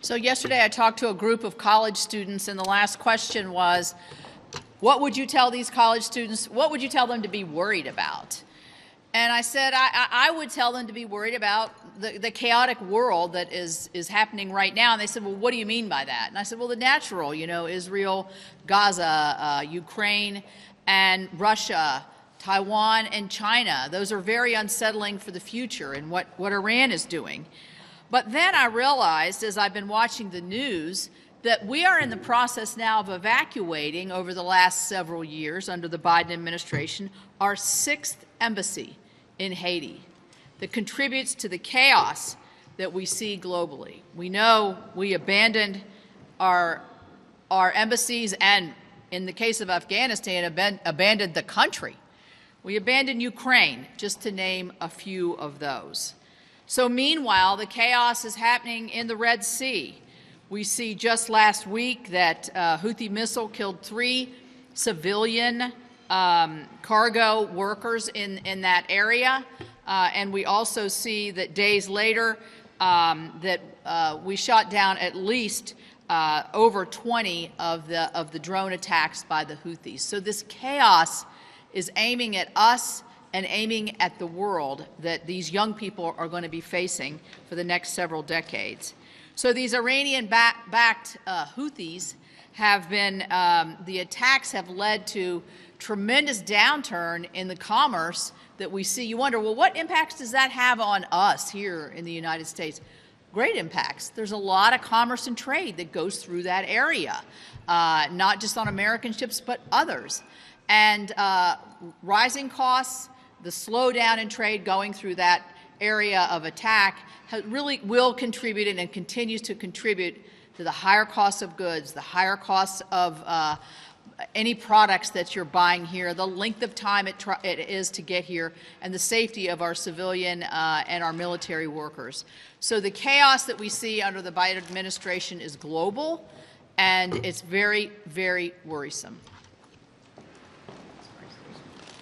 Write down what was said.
So yesterday I talked to a group of college students, and the last question was, what would you tell these college students, what would you tell them to be worried about? And I said I would tell them to be worried about the chaotic world that is happening right now. And they said, well, what do you mean by that? And I said, well, the natural, Israel, Gaza, Ukraine, and Russia, Taiwan, and China. Those are very unsettling for the future and what Iran is doing. But then I realized, as I've been watching the news, that we are in the process now of evacuating, over the last several years under the Biden administration, our 6th embassy in Haiti that contributes to the chaos that we see globally. We know we abandoned our embassies, and in the case of Afghanistan, abandoned the country. We abandoned Ukraine, just to name a few of those. So meanwhile, the chaos is happening in the Red Sea. We see just last week that Houthi missile killed 3 civilian cargo workers in that area. And we also see that days later that we shot down at least over 20 of the drone attacks by the Houthis. So this chaos is aiming at us and aiming at the world that these young people are going to be facing for the next several decades. So these Iranian-backed Houthis have been, the attacks have led to tremendous downturn in the commerce that we see. You wonder, well, what impacts does that have on us here in the United States? Great impacts. There's a lot of commerce and trade that goes through that area, not just on American ships, but others. And rising costs, the slowdown in trade going through that area of attack really will contribute and continues to contribute to the higher costs of goods, the higher costs of any products that you're buying here, the length of time it is to get here, and the safety of our civilian and our military workers. So the chaos that we see under the Biden administration is global, and it's very, very worrisome.